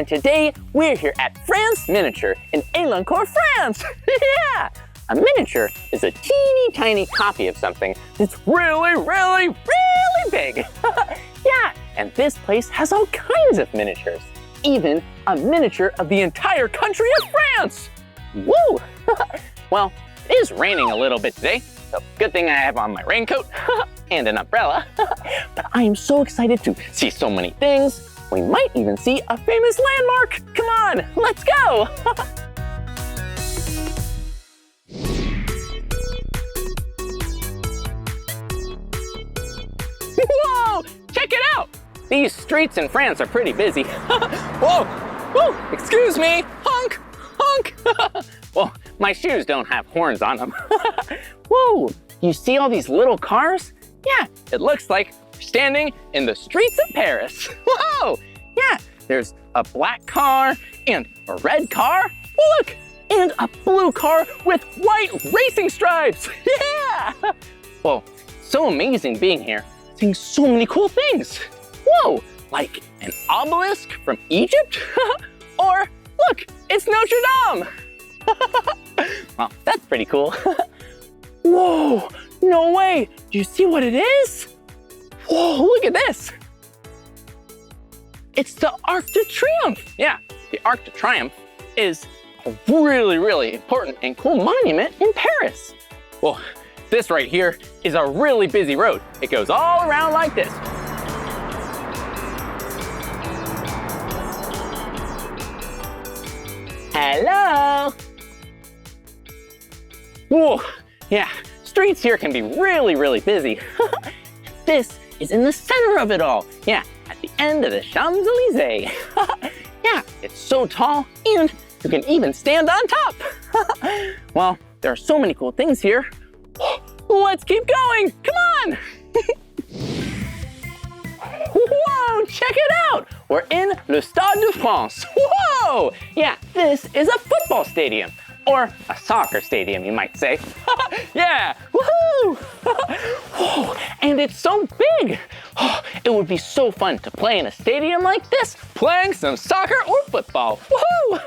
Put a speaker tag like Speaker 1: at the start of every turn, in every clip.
Speaker 1: today we're here at France Miniature in Elancourt, France. Yeah! A miniature is a teeny tiny copy of something that's really, really, really big. Yeah, and this place has all kinds of miniatures. Even a miniature of the entire country of France. Woo! Well, it is raining a little bit today, so good thing I have on my raincoat and an umbrella. But I am so excited to see so many things. We might even see a famous landmark. Come on, let's go. Whoa, check it out. These streets in France are pretty busy. Whoa, whoa, excuse me, honk, honk. Well, my shoes don't have horns on them. Whoa, you see all these little cars? Yeah, it looks like we're standing in the streets of Paris. Whoa, yeah, there's a black car and a red car. Whoa, look, and a blue car with white racing stripes. Yeah, well, so amazing being here, seeing so many cool things. Whoa, like an obelisk from Egypt? Or look, it's Notre Dame. Well, that's pretty cool. Whoa, no way. Do you see what it is? Whoa, look at this. It's the Arc de Triomphe. Yeah, the Arc de Triomphe is a really, really important and cool monument in Paris. Well, this right here is a really busy road. It goes all around like this. Hello. Whoa, yeah, streets here can be really, really busy. This is in the center of it all. Yeah, at the end of the Champs-Élysées. Yeah, it's so tall and you can even stand on top. Well, there are so many cool things here. Let's keep going, come on. Whoa, check it out. We're in Le Stade de France. Whoa, yeah, this is a football stadium. Or a soccer stadium, you might say. Yeah, woohoo! Whoa, and it's so big. It would be so fun to play in a stadium like this, playing some soccer or football. Woohoo!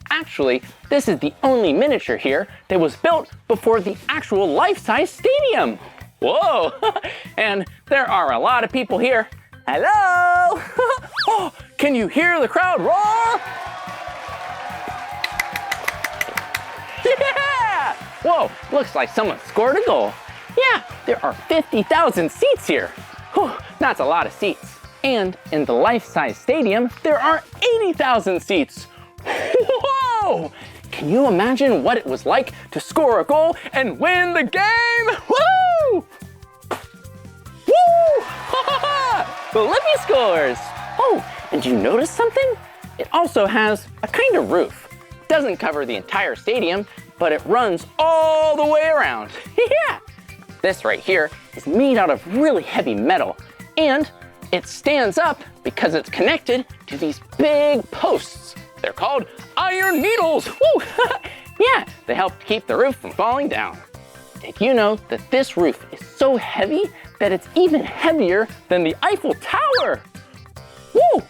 Speaker 1: Actually, this is the only miniature here that was built before the actual life-size stadium. Whoa, and there are a lot of people here. Hello! Oh, can you hear the crowd roar? Yeah! Whoa, looks like someone scored a goal. Yeah, there are 50,000 seats here. Whew, that's a lot of seats. And in the life-size stadium, there are 80,000 seats. Whoa! Can you imagine what it was like to score a goal and win the game? Woo! Woo! Blippi scores! Oh, and do you notice something? It also has a kind of roof. It doesn't cover the entire stadium, but it runs all the way around. Yeah! This right here is made out of really heavy metal, and it stands up because it's connected to these big posts. They're called iron needles. Woo! Yeah, they help keep the roof from falling down. Did you know that this roof is so heavy that it's even heavier than the Eiffel Tower? Woo!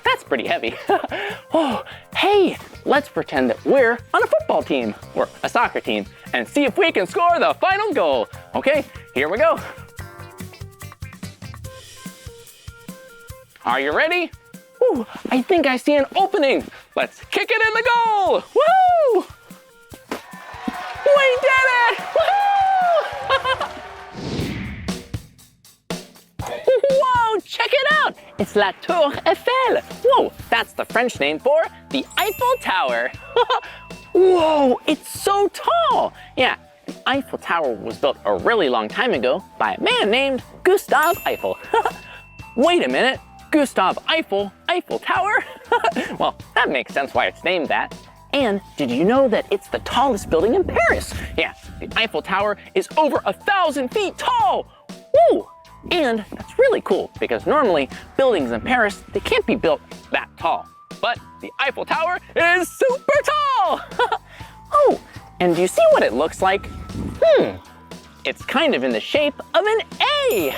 Speaker 1: That's pretty heavy. Oh, hey, let's pretend that we're on a football team or a soccer team and see if we can score the final goal. Okay, here we go. Are you ready? Ooh, I think I see an opening. Let's kick it in the goal. Woo! We did it! Woo! Whoa, check it out. It's La Tour Eiffel. Whoa, that's the French name for the Eiffel Tower. Whoa, it's so tall. Yeah, the Eiffel Tower was built a really long time ago by a man named Gustave Eiffel. Wait a minute. Gustave Eiffel, Eiffel Tower? Well, that makes sense why it's named that. And did you know that it's the tallest building in Paris? Yeah, the Eiffel Tower is over 1,000 feet tall. Woo! And that's really cool because normally buildings in Paris, they can't be built that tall. But the Eiffel Tower is super tall! Oh, and do you see what it looks like? It's kind of in the shape of an A.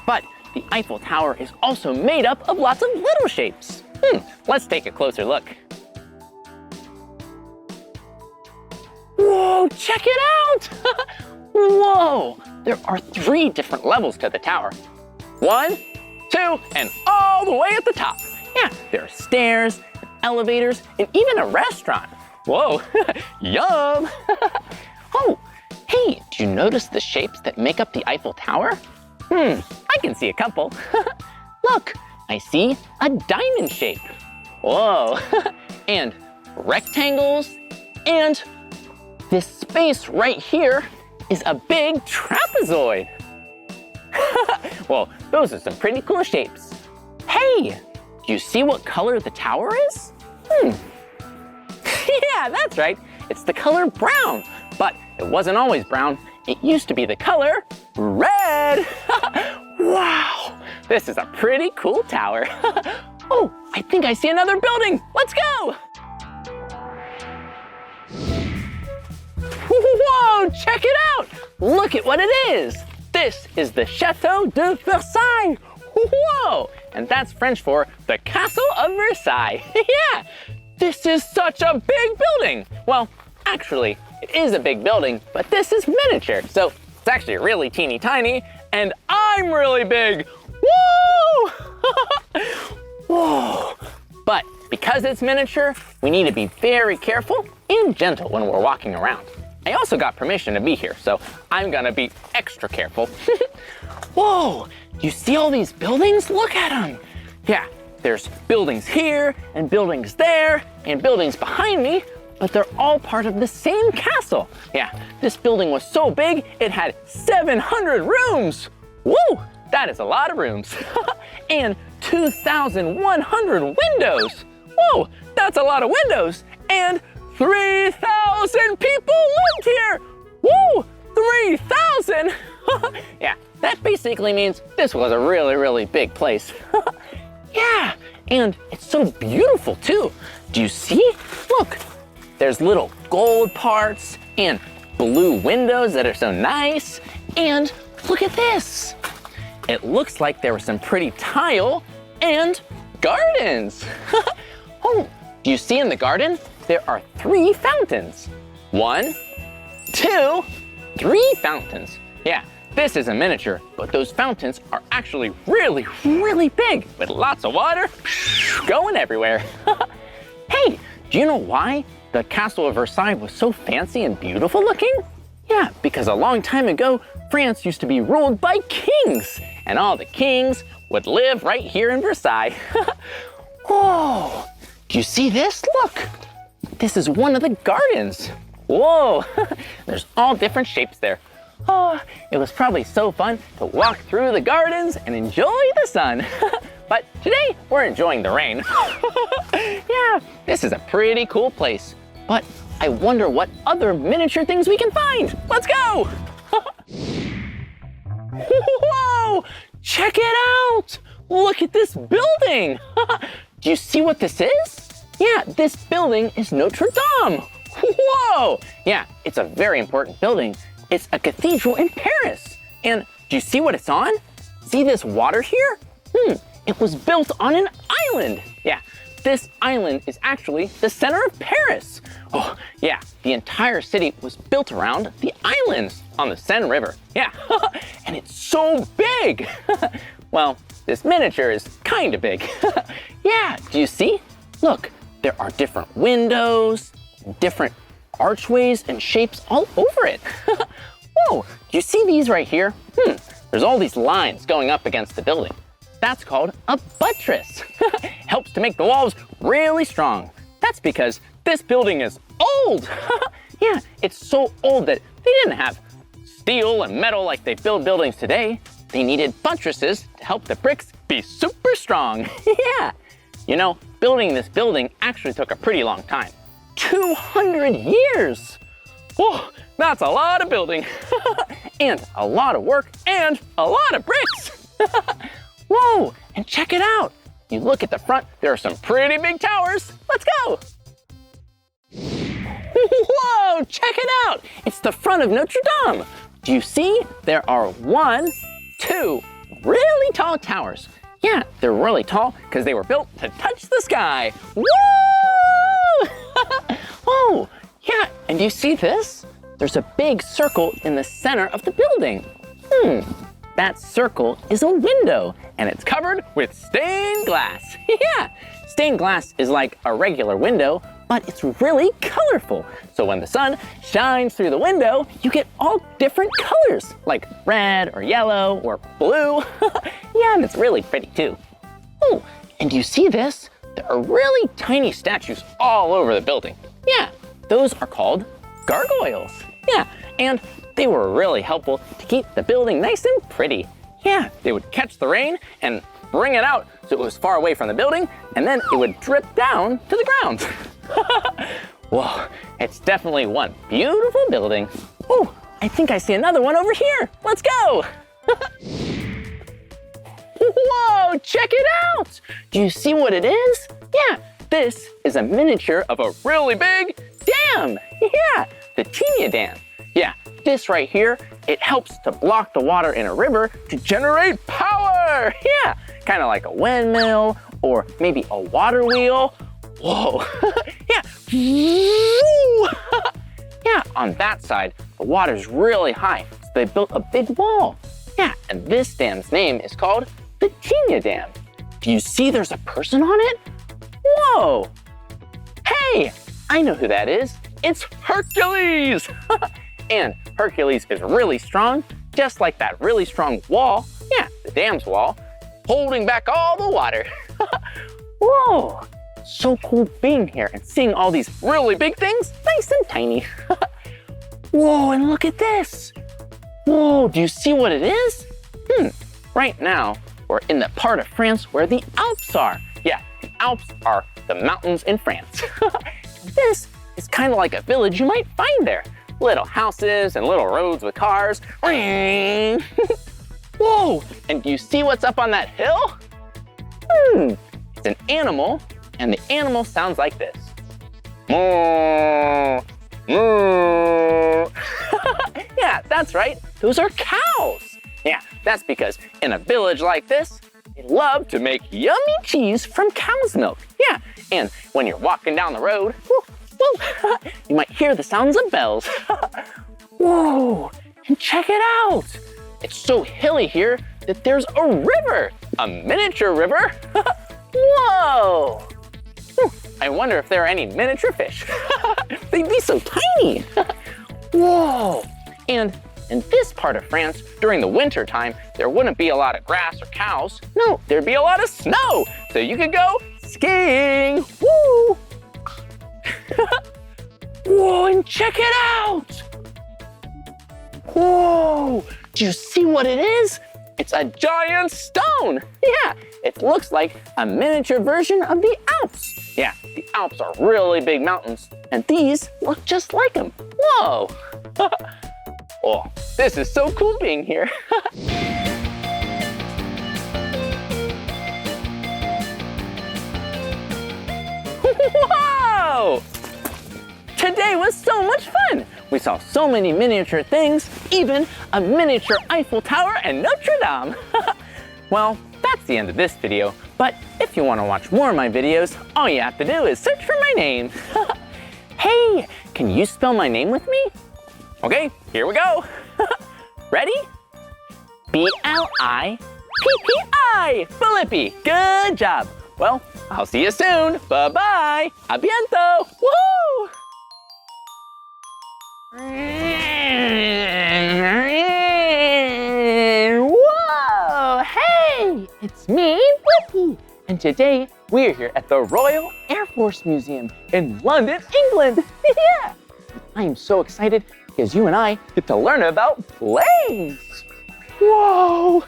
Speaker 1: But the Eiffel Tower is also made up of lots of little shapes. Let's take a closer look. Whoa, check it out! Whoa, there are 3 different levels to the tower. 1, 2, and all the way at the top. Yeah, there are stairs, elevators, and even a restaurant. Whoa, yum! Oh, hey, do you notice the shapes that make up the Eiffel Tower? I can see a couple. Look, I see a diamond shape. Whoa, and rectangles, and this space right here is a big trapezoid. Well, those are some pretty cool shapes. Hey, do you see what color the tower is? Yeah, that's right. It's the color brown, but it wasn't always brown. It used to be the color red. Wow, this is a pretty cool tower. Oh, I think I see another building. Let's go. Whoa, check it out. Look at what it is. This is the Chateau de Versailles. Whoa, and that's French for the Castle of Versailles. Yeah, this is such a big building. Well, actually, it is a big building, but this is miniature, so it's actually really teeny tiny, and I'm really big. Woo! Whoa! But because it's miniature, we need to be very careful and gentle when we're walking around. I also got permission to be here, so I'm gonna be extra careful. Whoa, you see all these buildings? Look at them. Yeah, there's buildings here and buildings there and buildings behind me, but they're all part of the same castle. Yeah, this building was so big, it had 700 rooms. Woo, that is a lot of rooms. And 2,100 windows. Whoa, that's a lot of windows. And 3,000 people lived here! Woo! 3,000! Yeah, that basically means this was a really, really big place. Yeah, and it's so beautiful too. Do you see? Look, there's little gold parts and blue windows that are so nice. And look at this. It looks like there was some pretty tile and gardens. Oh, do you see in the garden? There are 3 fountains. 1, 2, 3 fountains. Yeah, this is a miniature, but those fountains are actually really, really big with lots of water going everywhere. Hey, do you know why the Castle of Versailles was so fancy and beautiful looking? Yeah, because a long time ago, France used to be ruled by kings, and all the kings would live right here in Versailles. Whoa, do you see this? Look. This is one of the gardens. Whoa, there's all different shapes there. Oh, it was probably so fun to walk through the gardens and enjoy the sun. But today, we're enjoying the rain. Yeah, this is a pretty cool place. But I wonder what other miniature things we can find. Let's go. Whoa, check it out. Look at this building. Do you see what this is? Yeah, this building is Notre Dame. Whoa! Yeah, it's a very important building. It's a cathedral in Paris. And do you see what it's on? See this water here? It was built on an island. Yeah, this island is actually the center of Paris. Oh, yeah, the entire city was built around the islands on the Seine River. Yeah, and it's so big. Well, this miniature is kind of big. Yeah, do you see? Look. There are different windows, different archways and shapes all over it. Whoa, do you see these right here? There's all these lines going up against the building. That's called a buttress. Helps to make the walls really strong. That's because this building is old. Yeah, it's so old that they didn't have steel and metal like they build buildings today. They needed buttresses to help the bricks be super strong. Yeah. You know, building this building actually took a pretty long time. 200 years! Whoa, that's a lot of building. And a lot of work and a lot of bricks. Whoa, and check it out. You look at the front, there are some pretty big towers. Let's go. Whoa, check it out. It's the front of Notre Dame. Do you see? There are 1, 2 really tall towers. Yeah, they're really tall because they were built to touch the sky. Woo! Oh, yeah, and do you see this? There's a big circle in the center of the building. That circle is a window, and it's covered with stained glass. Yeah, stained glass is like a regular window, but it's really colorful. So when the sun shines through the window, you get all different colors, like red or yellow or blue. Yeah, and it's really pretty too. Oh, and do you see this? There are really tiny statues all over the building. Yeah, those are called gargoyles. Yeah, and they were really helpful to keep the building nice and pretty. Yeah, they would catch the rain and bring it out so it was far away from the building, and then it would drip down to the ground. Whoa, it's definitely one beautiful building. Oh, I think I see another one over here. Let's go. Whoa, check it out. Do you see what it is? Yeah, this is a miniature of a really big dam. Yeah, the Tenia Dam. Yeah, this right here, it helps to block the water in a river to generate power. Yeah, kind of like a windmill or maybe a water wheel. Whoa, yeah. Yeah, on that side, the water's really high, so they built a big wall. Yeah, and this dam's name is called the Tenia Dam. Do you see there's a person on it? Whoa, hey, I know who that is. It's Hercules. And Hercules is really strong, just like that really strong wall, yeah, the dam's wall, holding back all the water. Whoa, so cool being here and seeing all these really big things, nice and tiny. Whoa, and look at this. Whoa, do you see what it is? Right now, we're in the part of France where the Alps are. Yeah, the Alps are the mountains in France. This is kind of like a village you might find there. Little houses and little roads with cars. Whoa, and do you see what's up on that hill? It's an animal, and the animal sounds like this. Moo, moo. Yeah, that's right, those are cows. Yeah, that's because in a village like this, they love to make yummy cheese from cow's milk. Yeah, and when you're walking down the road, you might hear the sounds of bells. Whoa, and check it out. It's so hilly here that there's a river, a miniature river. Whoa. I wonder if there are any miniature fish. They'd be so tiny. Whoa, and in this part of France, during the winter time, there wouldn't be a lot of grass or cows. No, there'd be a lot of snow, so you could go skiing. Woo! Whoa, and check it out! Whoa, do you see what it is? It's a giant stone. Yeah, it looks like a miniature version of the Alps. Yeah, the Alps are really big mountains, and these look just like them. Whoa! Oh, this is so cool being here. Whoa! Today was so much fun. We saw so many miniature things, even a miniature Eiffel Tower and Notre Dame. Well, that's the end of this video, but if you want to watch more of my videos, all you have to do is search for my name. Hey, can you spell my name with me? Okay, here we go. Ready? B-L-I-P-P-I, Blippi. Good job. Well, I'll see you soon. Bye-bye. A biento. Woohoo! Whoa, hey, it's me, Blippi. And today we're here at the Royal Air Force Museum in London, England. Yeah. I am so excited because you and I get to learn about planes. Whoa,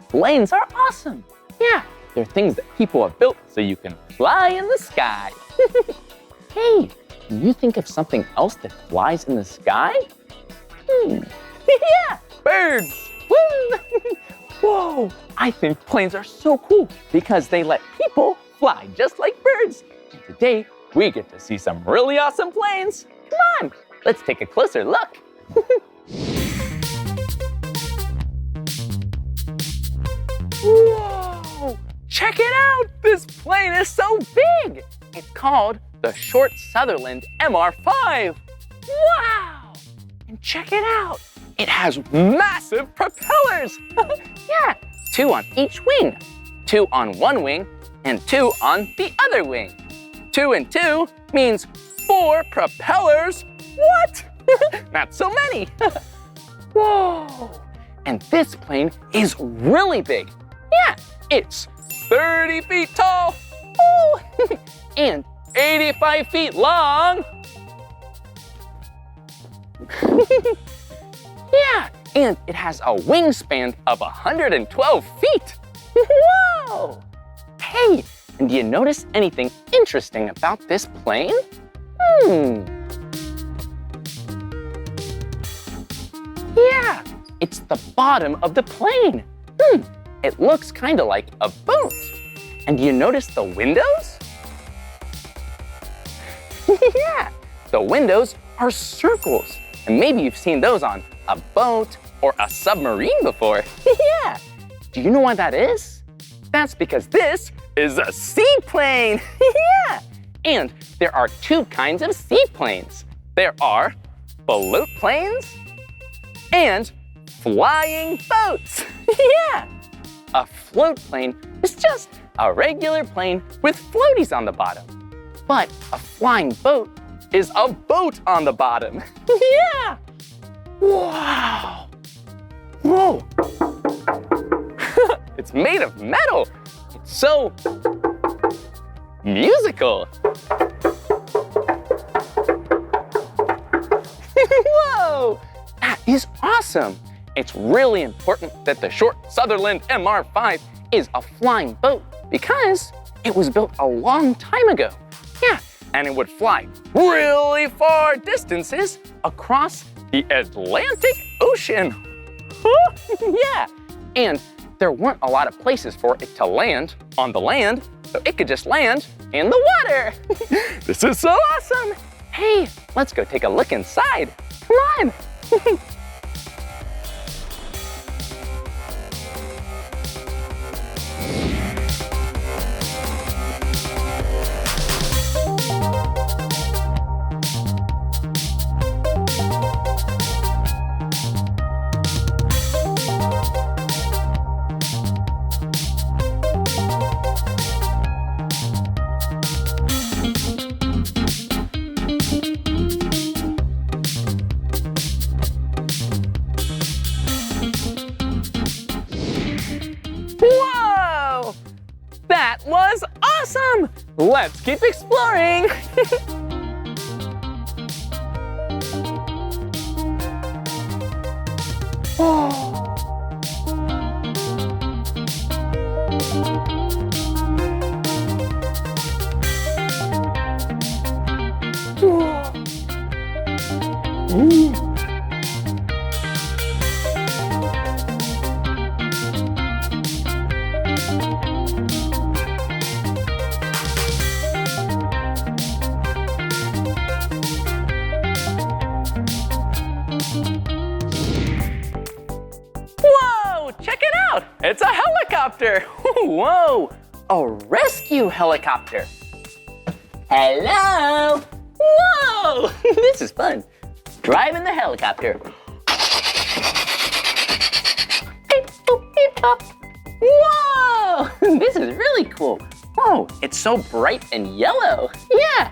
Speaker 1: planes are awesome. Yeah, they're things that people have built so you can fly in the sky. Hey, can you think of something else that flies in the sky? Yeah, birds. Woo. Whoa, I think planes are so cool because they let people fly just like birds. And today, we get to see some really awesome planes. Come on, let's take a closer look. Whoa, check it out! This plane is so big! It's called the Short Sutherland MR5. Wow! And check it out! It has massive propellers! Yeah, 2 on each wing. 2 on one wing and 2 on the other wing. 2 and 2 means 4 propellers. What? Not so many. Whoa! And this plane is really big. Yeah, it's 30 feet tall. Ooh. And 85 feet long. Yeah, and it has a wingspan of 112 feet. Whoa! Hey, and do you notice anything interesting about this plane? Yeah, it's the bottom of the plane. It looks kind of like a boat. And do you notice the windows? Yeah, the windows are circles. And maybe you've seen those on a boat or a submarine before. Yeah, do you know why that is? That's because this is a seaplane. Yeah, and there are 2 kinds of seaplanes. There are float planes and flying boats. Yeah, a float plane is just a regular plane with floaties on the bottom. But a flying boat is a boat on the bottom. Yeah! Wow! Whoa! It's made of metal. It's so musical. Whoa! That is awesome. It's really important that the Short Sutherland MR5 is a flying boat because it was built a long time ago. Yeah, and it would fly really far distances across the Atlantic Ocean. Yeah, and there weren't a lot of places for it to land on the land, so it could just land in the water. This is so awesome. Hey, let's go take a look inside. Come on. Whoa! That was awesome! Let's keep exploring! Whoa, check it out! It's a helicopter! Whoa, a rescue helicopter. Hello! Whoa, this is fun. Driving the helicopter. Whoa, this is really cool. Whoa, it's so bright and yellow. Yeah.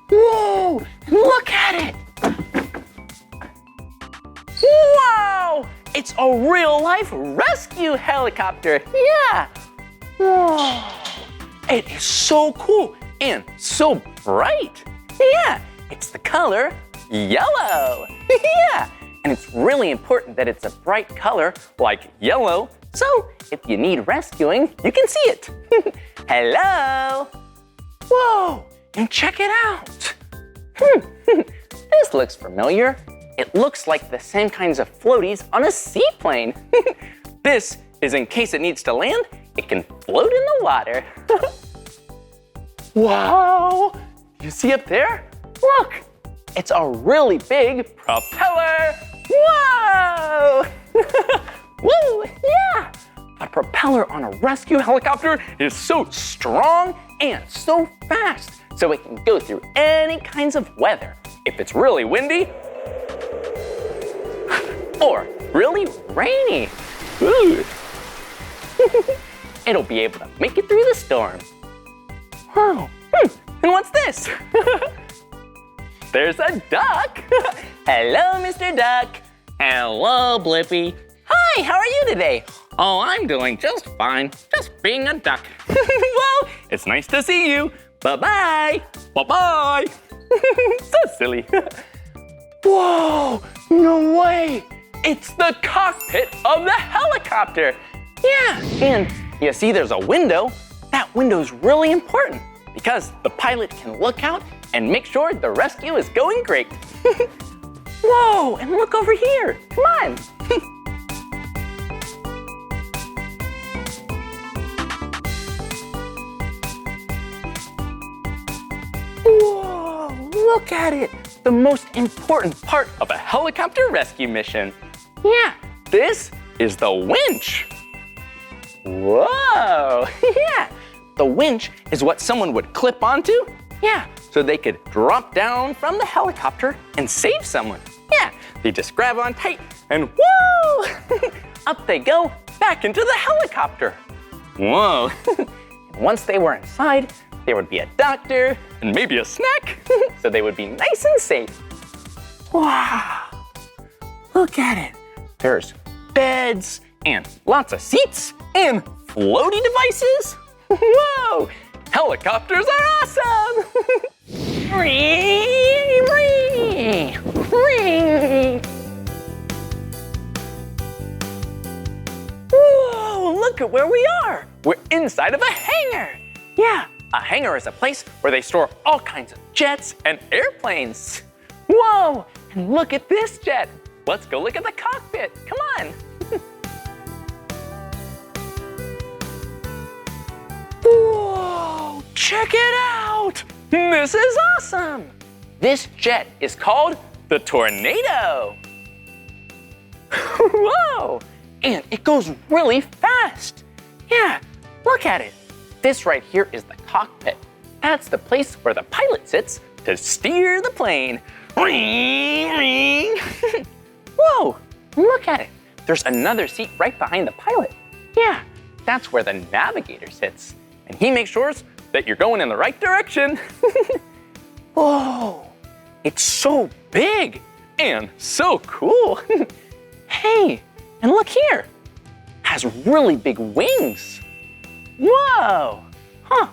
Speaker 1: Whoa, look at it. Wow, it's a real life rescue helicopter. Yeah. Whoa, it is so cool and so bright. Yeah, it's the color yellow. Yeah, and it's really important that it's a bright color like yellow, so if you need rescuing, you can see it. Hello. Whoa, and check it out. This looks familiar. It looks like the same kinds of floaties on a seaplane. This is in case it needs to land, it can float in the water. Wow, you see up there? Look, it's a really big propeller. Whoa! Woo, yeah! A propeller on a rescue helicopter is so strong and so fast, so it can go through any kinds of weather. If it's really windy, or really rainy, ooh. It'll be able to make it through the storm. Oh, and what's this? There's a duck. Hello, Mr. Duck. Hello, Blippi. Hi, how are you today? Oh, I'm doing just fine, just being a duck. Well, it's nice to see you. Bye-bye. Bye-bye. So silly. Whoa, no way. It's the cockpit of the helicopter. Yeah, and you see there's a window. That window's really important because the pilot can look out and make sure the rescue is going great. Whoa, and look over here. Come on. Whoa, look at it. The most important part of a helicopter rescue mission. Yeah, this is the winch. Whoa, yeah. The winch is what someone would clip onto. Yeah, so they could drop down from the helicopter and save someone. Yeah, they just grab on tight and whoo! Up they go, back into the helicopter. Whoa. Once they were inside, there would be a doctor and maybe a snack, so they would be nice and safe. Wow, look at it. There's beds and lots of seats and floaty devices. Whoa, helicopters are awesome. Whoa, look at where we are. We're inside of a hangar. Yeah, a hangar is a place where they store all kinds of jets and airplanes. Whoa, and look at this jet. Let's go look at the cockpit. Come on. Whoa, check it out. This is awesome. This jet is called the Tornado. Whoa, and it goes really fast. Yeah, look at it. This right here is the cockpit. That's the place where the pilot sits to steer the plane. Whoa, look at it. There's another seat right behind the pilot. Yeah, that's where the navigator sits. And he makes sure that you're going in the right direction. Whoa, it's so big and so cool. Hey, and look here. It has really big wings. Whoa, huh.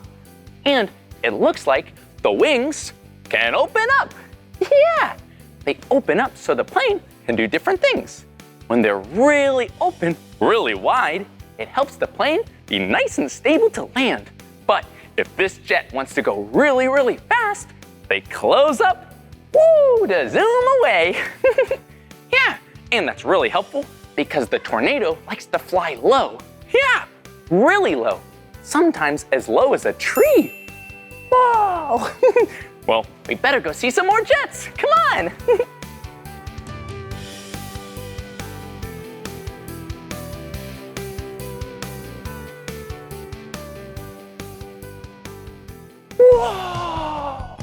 Speaker 1: And it looks like the wings can open up. Yeah, they open up so the plane can do different things. When they're really open, really wide, it helps the plane be nice and stable to land. But if this jet wants to go really, really fast, they close up, woo, to zoom away. Yeah, and that's really helpful because the Tornado likes to fly low. Yeah, really low, sometimes as low as a tree. Whoa. Well, we better go see some more jets. Come on. Whoa!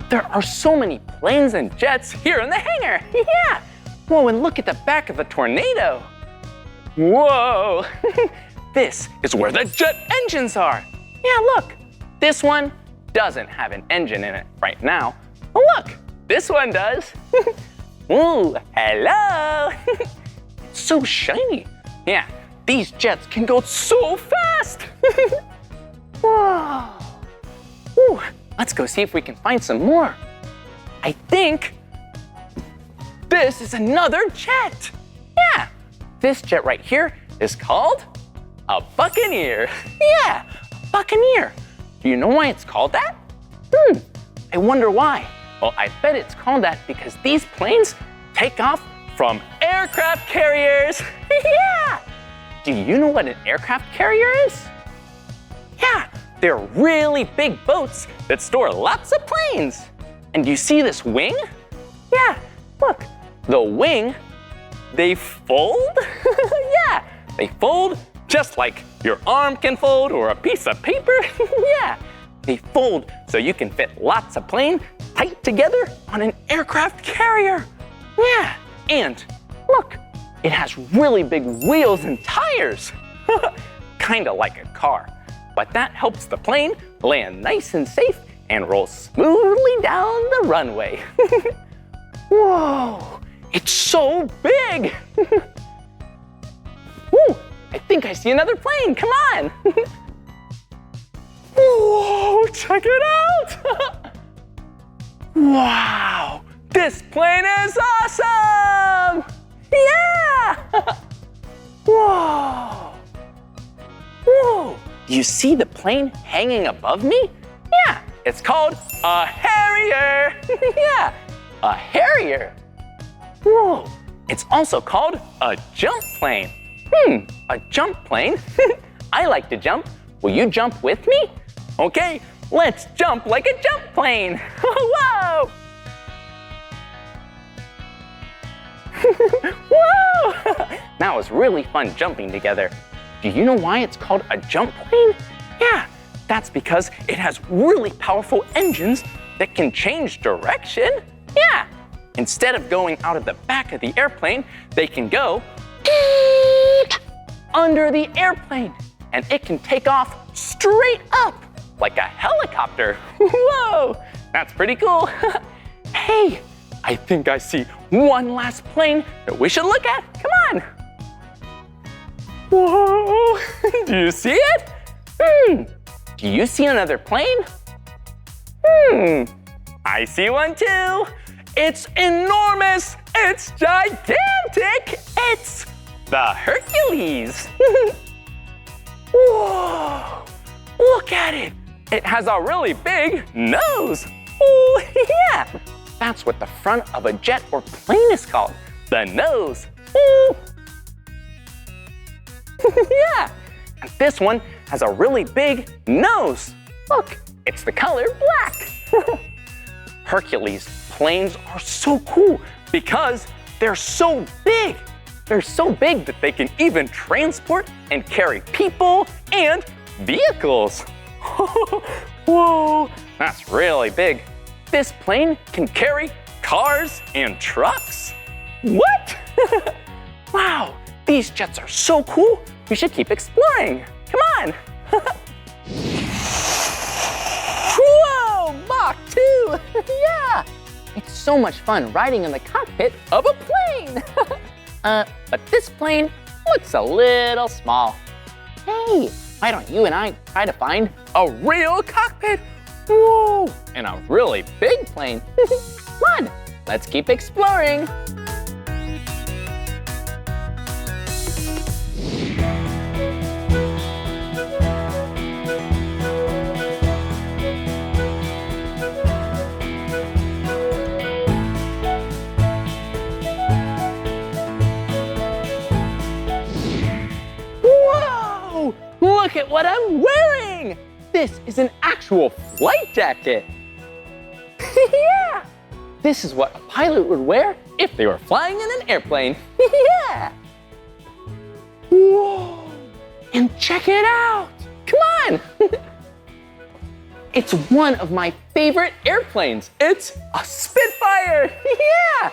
Speaker 1: There are so many planes and jets here in the hangar. Yeah! Whoa, and look at the back of the Tornado. Whoa! This is where the jet engines are. Yeah, look. This one doesn't have an engine in it right now. Oh, look, this one does. Ooh, hello. It's so shiny. Yeah, these jets can go so fast. Whoa. Ooh, let's go see if we can find some more. I think this is another jet. Yeah, this jet right here is called a Buccaneer. Yeah, a Buccaneer. Do you know why it's called that? I wonder why. Well, I bet it's called that because these planes take off from aircraft carriers. Yeah! Do you know what an aircraft carrier is? Yeah, they're really big boats that store lots of planes. And do you see this wing? Yeah, look, the wing, they fold. Yeah, They fold just like your arm can fold or a piece of paper. Yeah, they fold so you can fit lots of plane tight together on an aircraft carrier. Yeah, and look, it has really big wheels and tires. Kinda like a car, but that helps the plane land nice and safe and roll smoothly down the runway. Whoa, it's so big. Woo, I think I see another plane, come on. Whoa, check it out. Wow, this plane is awesome. Yeah. Whoa. Whoa, do you see the plane hanging above me? Yeah, it's called a Harrier. Yeah, a Harrier. Whoa, it's also called a jump plane. A jump plane? I like to jump. Will you jump with me? Okay, let's jump like a jump plane. Whoa! Whoa! That was really fun jumping together. Do you know why it's called a jump plane? Yeah, that's because it has really powerful engines that can change direction. Yeah, instead of going out of the back of the airplane, they can go under the airplane, and it can take off straight up like a helicopter. Whoa, that's pretty cool. Hey, I think I see one last plane that we should look at. Come on. Whoa, do you see it? Do you see another plane? I see one too. It's enormous, it's gigantic. It's the Hercules. Whoa, look at it. It has a really big nose. Oh, yeah, that's what the front of a jet or plane is called, the nose. Ooh. Yeah, and this one has a really big nose. Look, it's the color black. Hercules planes are so cool because they're so big. They're so big that they can even transport and carry people and vehicles. Whoa, that's really big. This plane can carry cars and trucks. What? Wow. These jets are so cool, we should keep exploring. Come on. Whoa, Mach 2. Yeah, it's so much fun riding in the cockpit of a plane. But this plane looks a little small. Hey, why don't you and I try to find a real cockpit? Whoa, and a really big plane. Come on, let's keep exploring. Look at what I'm wearing! This is an actual flight jacket. Yeah! This is what a pilot would wear if they were flying in an airplane. Yeah! Whoa! And check it out! Come on! It's one of my favorite airplanes. It's a Spitfire! Yeah!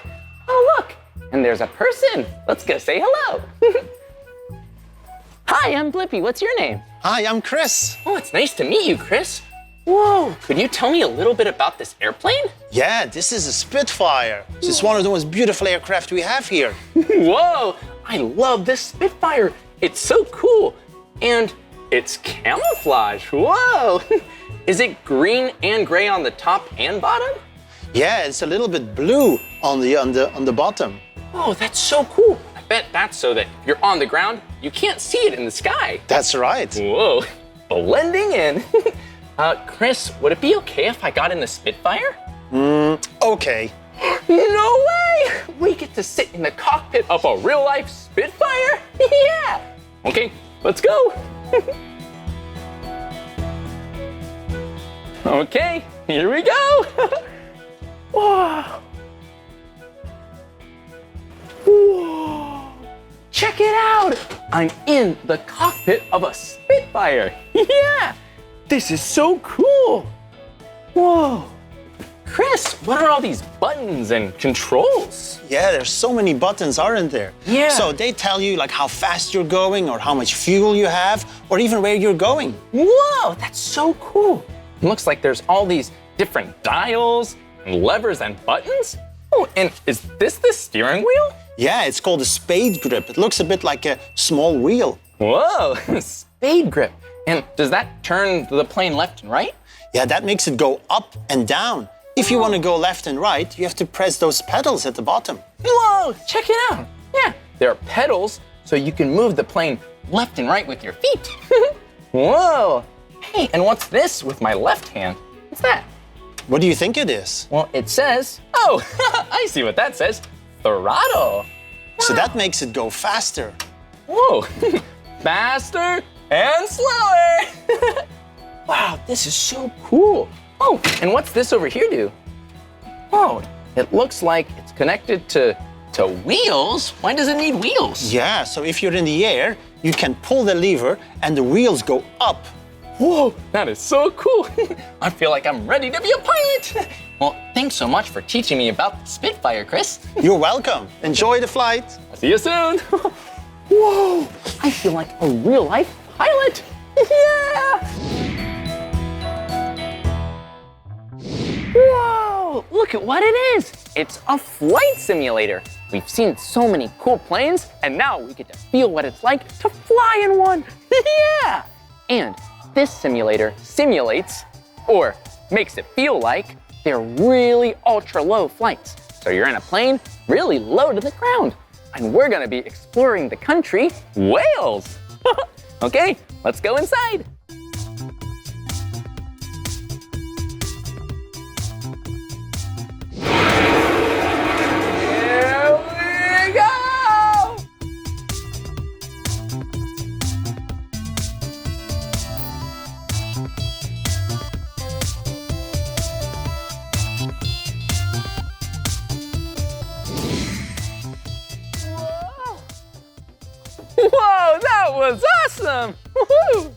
Speaker 1: Oh, look! And there's a person. Let's go say hello. Hi, I'm Blippi. What's your name?
Speaker 2: Hi, I'm Chris.
Speaker 1: Oh, it's nice to meet you, Chris. Whoa, could you tell me a little bit about this airplane?
Speaker 2: Yeah, this is a Spitfire. It's one of the most beautiful aircraft we have here.
Speaker 1: Whoa, I love this Spitfire. It's so cool. And it's camouflage. Whoa. Is it green and gray on the top and bottom?
Speaker 2: Yeah, it's a little bit blue on the bottom.
Speaker 1: Oh, that's so cool. I bet that's so that if you're on the ground, you can't see it in the sky.
Speaker 2: That's right.
Speaker 1: Whoa, blending in. Chris, would it be okay if I got in the Spitfire?
Speaker 2: Okay.
Speaker 1: No way! We get to sit in the cockpit of a real-life Spitfire? Yeah! Okay, let's go. Okay, here we go. Wow. Whoa. check it out. I'm in the cockpit of a Spitfire. Yeah, this is so cool. Whoa. Chris, what are all these buttons and controls?
Speaker 2: Yeah, there's so many buttons, aren't there?
Speaker 1: Yeah.
Speaker 2: So they tell you like how fast you're going or how much fuel you have or even where you're going.
Speaker 1: Whoa, that's so cool. It looks like there's all these different dials and levers and buttons. Oh, and is this the steering wheel?
Speaker 2: Yeah, it's called a spade grip. It looks a bit like a small wheel.
Speaker 1: Whoa, spade grip. And does that turn the plane left and right?
Speaker 2: Yeah, that makes it go up and down. If you want to go left and right, you have to press those pedals at the bottom.
Speaker 1: Whoa, check it out. Yeah, there are pedals so you can move the plane left and right with your feet. Whoa. Hey, and what's this with my left hand? What's that?
Speaker 2: What do you think it is?
Speaker 1: Well, it says, oh, I see what that says, throttle.
Speaker 2: So that makes it go faster.
Speaker 1: Whoa, faster and slower. Wow, this is so cool. Oh, and what's this over here do? Oh, it looks like it's connected to wheels. Why does it need wheels?
Speaker 2: Yeah, so if you're in the air, you can pull the lever and the wheels go up.
Speaker 1: Whoa, that is so cool. I feel like I'm ready to be a pilot. Well, thanks so much for teaching me about the Spitfire, Chris.
Speaker 2: You're welcome. Enjoy the flight.
Speaker 1: I'll see you soon. Whoa, I feel like a real life pilot. Yeah. Whoa, look at what it is. It's a flight simulator. We've seen so many cool planes, and now we get to feel what it's like to fly in one. Yeah. And this simulator simulates, or makes it feel like, they're really ultra low flights. So you're in a plane really low to the ground. And we're gonna be exploring the country, Wales. Okay, let's go inside. Here we go! Whoa, that was awesome! Woohoo!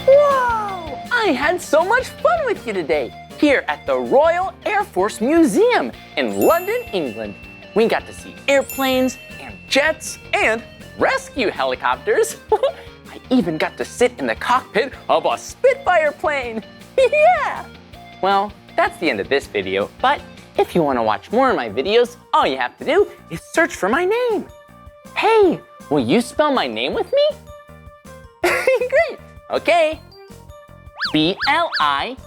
Speaker 1: Whoa! I had so much fun with you today here at the Royal Air Force Museum in London, England. We got to see airplanes and jets and rescue helicopters. I even got to sit in the cockpit of a Spitfire plane. Yeah! Well, that's the end of this video, but if you want to watch more of my videos, all you have to do is search for my name. Hey, will you spell my name with me? Great. Okay. B-L-I-P-P-I,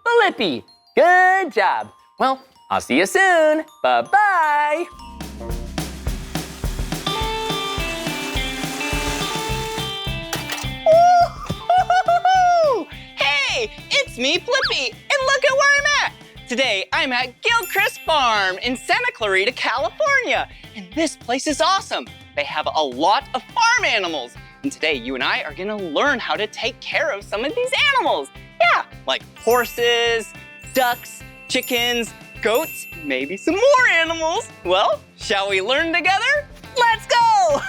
Speaker 1: Blippi. Good job. Well, I'll see you soon. Bye-bye.
Speaker 3: Hey, it's me, Blippi, and look at where I'm at. Today, I'm at Gilchrist Farm in Santa Clarita, California. And this place is awesome. They have a lot of farm animals. And today, you and I are gonna learn how to take care of some of these animals. Yeah, like horses, ducks, chickens, goats, maybe some more animals. Well, shall we learn together? Let's go!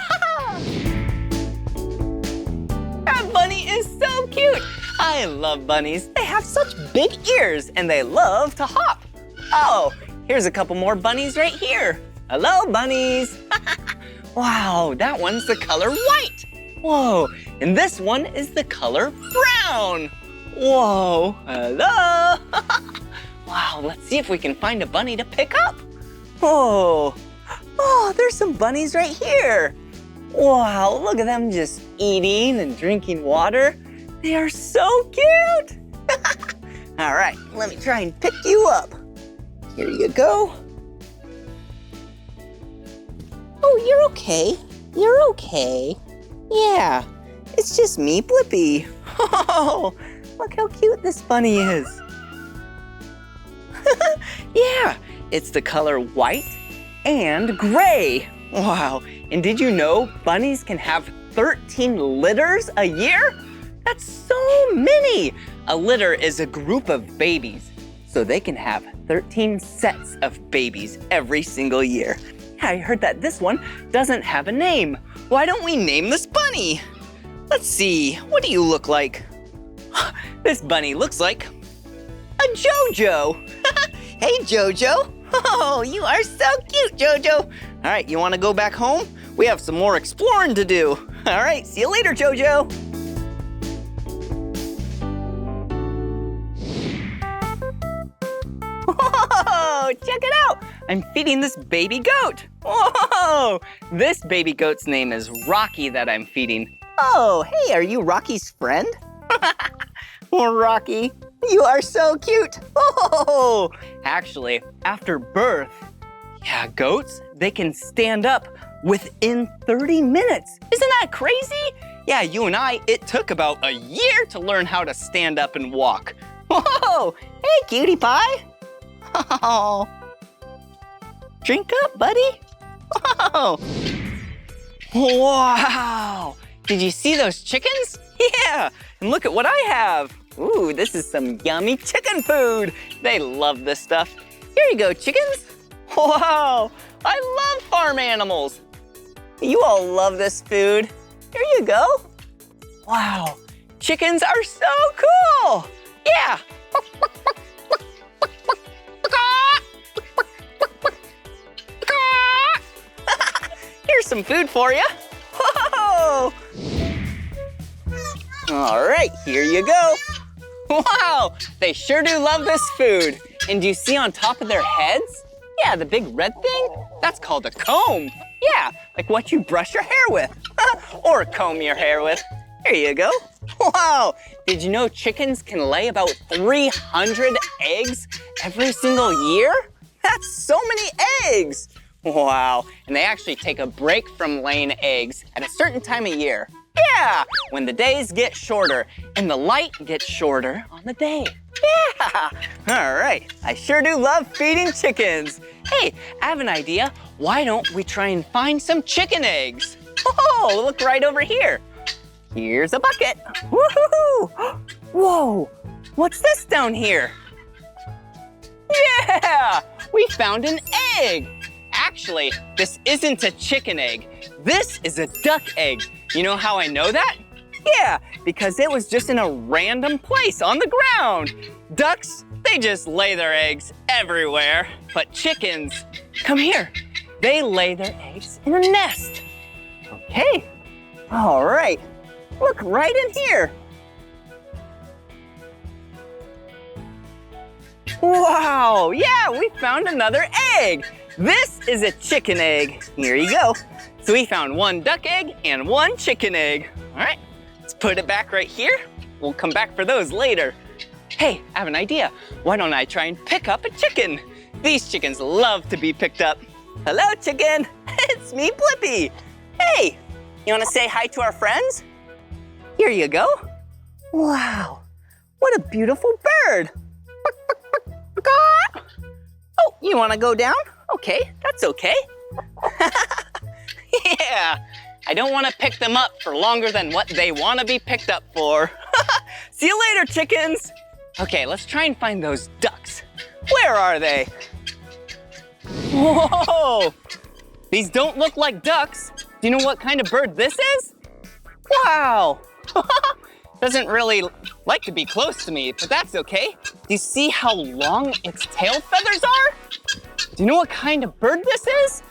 Speaker 3: That bunny is so cute. I love bunnies. They have such big ears and they love to hop. Oh, here's a couple more bunnies right here. Hello, bunnies. Wow, that one's the color white. Whoa, and this one is the color brown. Whoa, hello. Wow, let's see if we can find a bunny to pick up. Whoa, oh, there's some bunnies right here. Wow, look at them just eating and drinking water. They are so cute. All right, let me try and pick you up. Here you go. Oh, you're okay. You're okay. Yeah, it's just me, Blippi. Oh, look how cute this bunny is. Yeah, it's the color white and gray. Wow, and did you know bunnies can have 13 litters a year? That's so many. A litter is a group of babies. so they can have 13 sets of babies every single year. I heard that this one doesn't have a name. Why don't we name this bunny? Let's see, what do you look like? This bunny looks like a Jojo. Hey, Jojo. Oh, you are so cute, Jojo. All right, you want to go back home? We have some more exploring to do. All right, see you later, Jojo. Whoa, check it out. I'm feeding this baby goat. Whoa, this baby goat's name is Rocky that I'm feeding. Oh, hey, are you Rocky's friend? Oh, Rocky, you are so cute. Oh, actually, after birth, yeah, goats, they can stand up within 30 minutes. Isn't that crazy? Yeah, you and I, it took about a year to learn how to stand up and walk. Whoa, hey, cutie pie. Oh, drink up, buddy. Whoa. Wow. Did you see those chickens? Yeah, and look at what I have. Ooh, this is some yummy chicken food. They love this stuff. Here you go, chickens. Wow, I love farm animals. You all love this food. Here you go. Wow, chickens are so cool. Yeah. Here's some food for you. Whoa. All right, here you go. Wow, they sure do love this food. And do you see on top of their heads? Yeah, the big red thing, that's called a comb. Yeah, like what you brush your hair with or comb your hair with. Here you go. Wow, did you know chickens can lay about 300 eggs every single year? That's so many eggs. Wow, and they actually take a break from laying eggs at a certain time of year. Yeah, when the days get shorter and the light gets shorter on the day. Yeah, all right, I sure do love feeding chickens. Hey, I have an idea. Why don't we try and find some chicken eggs? Oh, look right over here. Here's a bucket. Woohoo! Whoa, what's this down here? Yeah, we found an egg. Actually, this isn't a chicken egg. This is a duck egg. You know how I know that? Yeah, because it was just in a random place on the ground. Ducks, they just lay their eggs everywhere. But chickens, come here. They lay their eggs in a nest. Okay, all right. Look right in here. Wow, yeah, we found another egg. This is a chicken egg. Here you go. So we found one duck egg and one chicken egg. All right, let's put it back right here. We'll come back for those later. Hey, I have an idea. Why don't I try and pick up a chicken? These chickens love to be picked up. Hello, chicken. It's me, Blippi. Hey, you wanna say hi to our friends? Here you go. Wow, what a beautiful bird. Oh, you wanna go down? Okay, that's okay. Yeah, I don't wanna pick them up for longer than what they wanna be picked up for. See you later, chickens. Okay, let's try and find those ducks. Where are they? Whoa, these don't look like ducks. Do you know what kind of bird this is? Wow. Doesn't really like to be close to me, but that's okay. Do you see how long its tail feathers are? Do you know what kind of bird this is?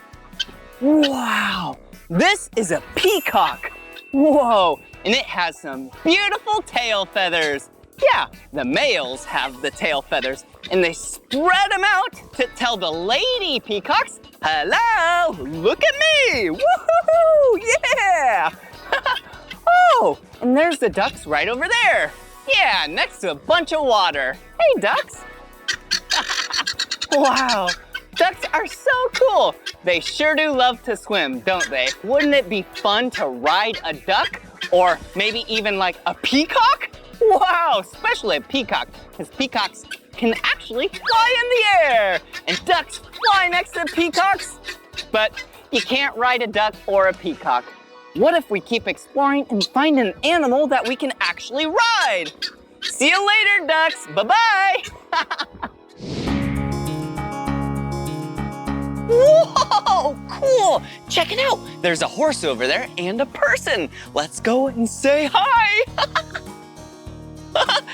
Speaker 3: Wow, this is a peacock. Whoa, and it has some beautiful tail feathers. Yeah, the males have the tail feathers, and they spread them out to tell the lady peacocks, hello, look at me, woohoo, yeah. Oh, and there's the ducks right over there. Yeah, next to a bunch of water. Hey, ducks. Wow, ducks are so cool. They sure do love to swim, don't they? Wouldn't it be fun to ride a duck? Or maybe even like a peacock? Wow, especially a peacock, because peacocks can actually fly in the air. And ducks fly next to peacocks. But you can't ride a duck or a peacock. What if we keep exploring and find an animal that we can actually ride? See you later, ducks. Bye-bye. Whoa, cool. Check it out. There's a horse over there and a person. Let's go and say hi.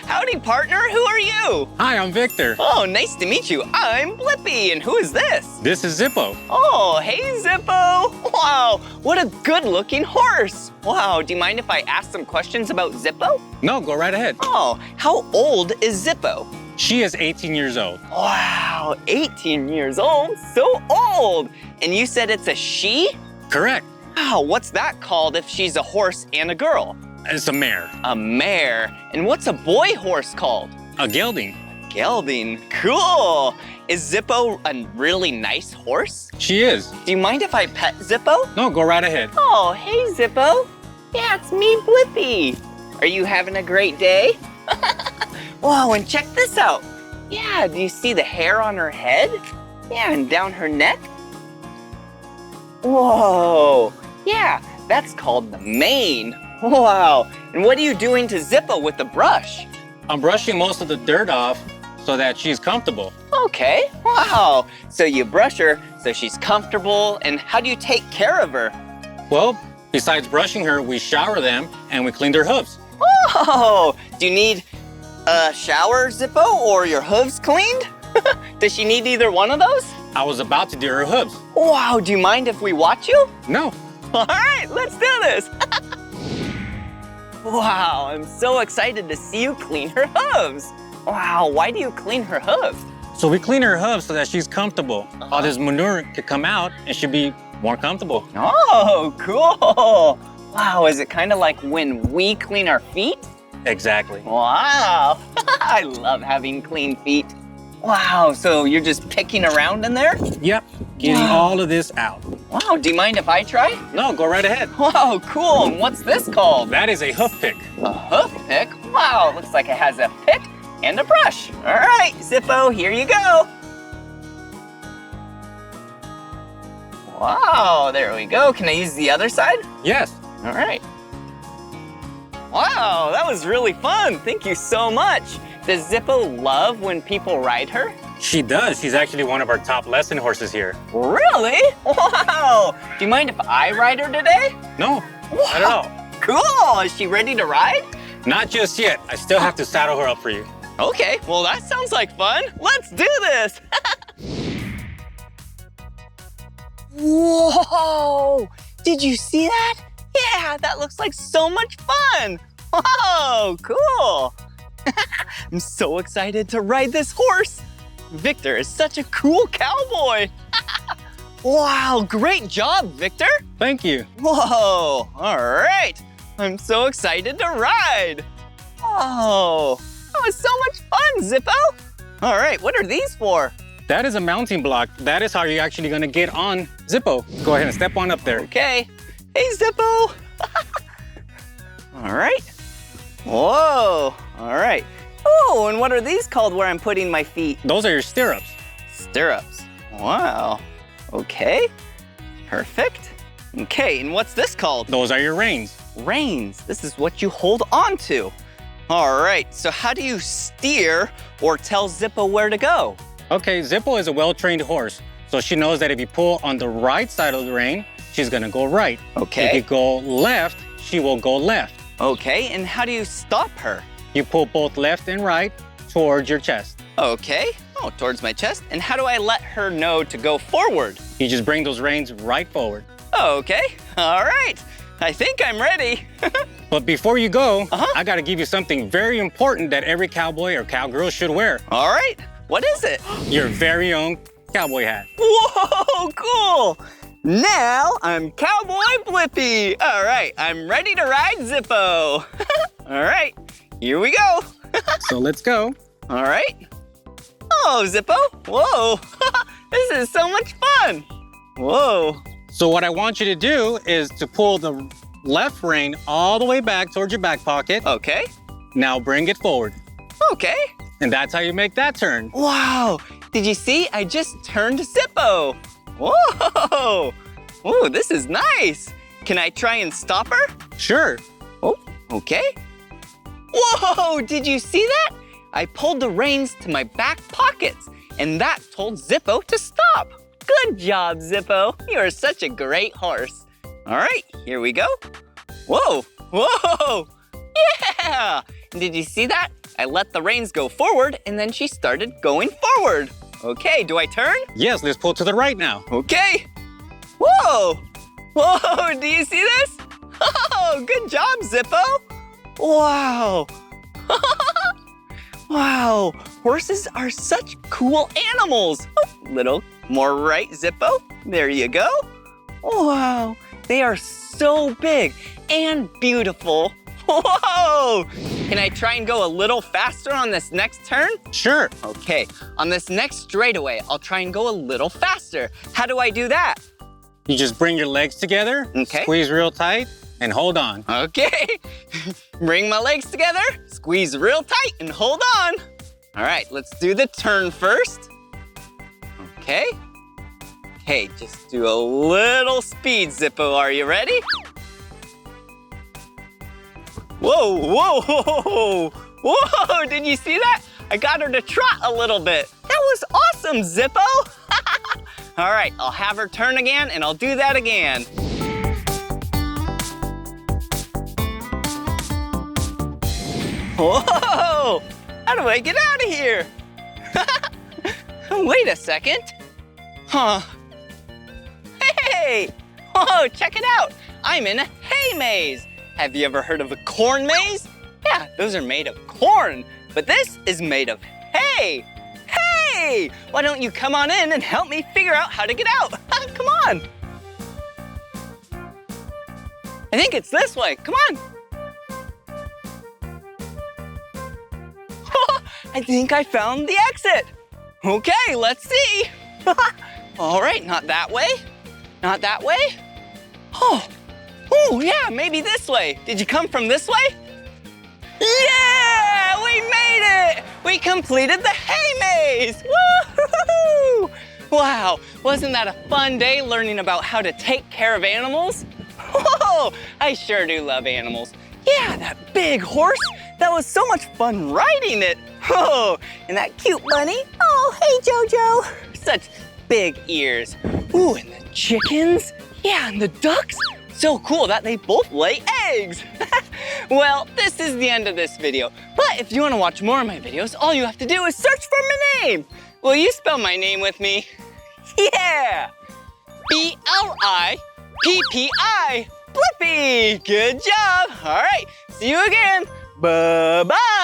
Speaker 3: Howdy, partner. Who are you?
Speaker 4: Hi, I'm Victor.
Speaker 3: Oh, nice to meet you. I'm Blippi, and who is this?
Speaker 4: This is Zippo.
Speaker 3: Oh, hey, Zippo. Wow, what a good-looking horse. Wow, do you mind if I ask some questions about Zippo?
Speaker 4: No, go right ahead.
Speaker 3: Oh, how old is Zippo?
Speaker 4: She is 18 years old.
Speaker 3: Wow, 18 years old, so old. And you said it's a she?
Speaker 4: Correct.
Speaker 3: Wow, what's that called if she's a horse and a girl?
Speaker 4: It's a mare.
Speaker 3: A mare. And what's a boy horse called?
Speaker 4: A gelding.
Speaker 3: Gelding. Cool. Is Zippo a really nice horse?
Speaker 4: She is.
Speaker 3: Do you mind if I pet Zippo?
Speaker 4: No, go right ahead.
Speaker 3: Oh, hey, Zippo. Yeah, it's me, Blippi. Are you having a great day? Whoa, and check this out. Yeah, do you see the hair on her head? Yeah, and down her neck? Whoa, yeah, that's called the mane. Wow, and what are you doing to Zippo with the brush?
Speaker 4: I'm brushing most of the dirt off so that she's comfortable.
Speaker 3: Okay, wow. So you brush her so she's comfortable, and how do you take care of her?
Speaker 4: Well, besides brushing her, we shower them and we clean their hooves.
Speaker 3: Oh, do you need a shower, Zippo, or your hooves cleaned? Does she need either one of those?
Speaker 4: I was about to do her hooves.
Speaker 3: Wow, do you mind if we watch you?
Speaker 4: No.
Speaker 3: All right, let's do this. Wow, I'm so excited to see you clean her hooves. Wow, why do you clean her hooves?
Speaker 4: So we clean her hooves so that she's comfortable. All this manure could come out and she'd be more comfortable.
Speaker 3: Oh, cool. Wow, is it kind of like when we clean our feet?
Speaker 4: Exactly.
Speaker 3: Wow, I love having clean feet. Wow, so you're just picking around in there?
Speaker 4: Yep, getting all of this out.
Speaker 3: Wow, do you mind if I try?
Speaker 4: No, go right ahead.
Speaker 3: Wow, cool, and what's this called?
Speaker 4: That is a hoof pick.
Speaker 3: A hoof pick? Wow, looks like it has a pick and a brush. All right, Zippo, here you go. Wow, there we go. Can I use the other side?
Speaker 4: Yes.
Speaker 3: All right. Wow, that was really fun. Thank you so much. Does Zippo love when people ride her?
Speaker 4: She does. She's actually one of our top lesson horses here.
Speaker 3: Really? Wow. Do you mind if I ride her today?
Speaker 4: No, not at all.
Speaker 3: Cool. Is she ready to ride?
Speaker 4: Not just yet. I still have to saddle her up for you.
Speaker 3: Okay, well, that sounds like fun. Let's do this. Whoa, did you see that? Yeah, that looks like so much fun. Whoa, cool. I'm so excited to ride this horse. Victor is such a cool cowboy. Wow, great job, Victor.
Speaker 4: Thank you.
Speaker 3: Whoa, all right. I'm so excited to ride. Oh, that was so much fun, Zippo. All right, what are these for?
Speaker 4: That is a mounting block. That is how you're actually gonna get on Zippo. Go ahead and step on up there.
Speaker 3: Okay. Hey, Zippo. All right. Whoa, all right. Oh, and what are these called where I'm putting my feet?
Speaker 4: Those are your stirrups.
Speaker 3: Stirrups. Wow. Okay. Perfect. Okay, and what's this called?
Speaker 4: Those are your reins.
Speaker 3: Reins. This is what you hold on to. All right, so how do you steer or tell Zippo where to go?
Speaker 4: Okay, Zippo is a well-trained horse, so she knows that if you pull on the right side of the rein, she's gonna go right.
Speaker 3: Okay.
Speaker 4: If you go left, she will go left.
Speaker 3: Okay, and how do you stop her?
Speaker 4: You pull both left and right towards your chest.
Speaker 3: Okay. Oh, towards my chest. And how do I let her know to go forward?
Speaker 4: You just bring those reins right forward.
Speaker 3: Okay. All right. I think I'm ready.
Speaker 4: But before you go, I gotta give you something very important that every cowboy or cowgirl should wear.
Speaker 3: All right. What is it?
Speaker 4: Your very own cowboy hat.
Speaker 3: Whoa, cool. Now I'm Cowboy Blippi. All right, I'm ready to ride Zippo. All right, here we go.
Speaker 4: So let's go.
Speaker 3: All right. Oh, Zippo. Whoa, this is so much fun. Whoa.
Speaker 4: So what I want you to do is to pull the left rein all the way back towards your back pocket.
Speaker 3: Okay.
Speaker 4: Now bring it forward.
Speaker 3: Okay.
Speaker 4: And that's how you make that turn.
Speaker 3: Wow, did you see? I just turned Zippo. Whoa, oh, this is nice. Can I try and stop her?
Speaker 4: Sure.
Speaker 3: Oh, okay. Whoa, did you see that? I pulled the reins to my back pockets, and that told Zippo to stop. Good job, Zippo. You are such a great horse. All right, here we go. Whoa, whoa, yeah! Did you see that? I let the reins go forward and then she started going forward. Okay, do I turn?
Speaker 4: Yes, let's pull to the right now.
Speaker 3: Okay. Whoa, whoa, do you see this? Oh, good job, Zippo. Wow. Wow, horses are such cool animals. Oh, little more right, Zippo. There you go. Wow, they are so big and beautiful. Whoa! Can I try and go a little faster on this next turn?
Speaker 4: Sure.
Speaker 3: Okay, on this next straightaway, I'll try and go a little faster. How do I do that?
Speaker 4: You just bring your legs together,
Speaker 3: Okay.
Speaker 4: squeeze real tight, and hold on.
Speaker 3: Okay, bring my legs together, squeeze real tight, and hold on. All right, let's do the turn first. Okay. Okay, just do a little speed, Zippo. Are you ready? Whoa, whoa, whoa, whoa, did you see that? I got her to trot a little bit. That was awesome, Zippo. All right, I'll have her turn again, and I'll do that again. Whoa, how do I get out of here? Wait a second. Huh. Hey, whoa, check it out. I'm in a hay maze. Have you ever heard of a corn maze? Yeah, those are made of corn, but this is made of hay. Hey, why don't you come on in and help me figure out how to get out? Come on. I think it's this way, come on. I think I found the exit. Okay, let's see. All right, not that way, not that way. Oh, yeah, maybe this way. Did you come from this way? Yeah, we made it! We completed the hay maze! Woo-hoo-hoo! Wow, wasn't that a fun day learning about how to take care of animals? Whoa, I sure do love animals. Yeah, that big horse, that was so much fun riding it. Oh, and that cute bunny. Oh, hey, Jojo. Such big ears. Ooh, and the chickens. Yeah, and the ducks. So cool that they both lay eggs. Well, this is the end of this video. But if you want to watch more of my videos, all you have to do is search for my name. Will you spell my name with me? Yeah! Blippi. Blippi. Good job. All right, see you again. Bye-bye.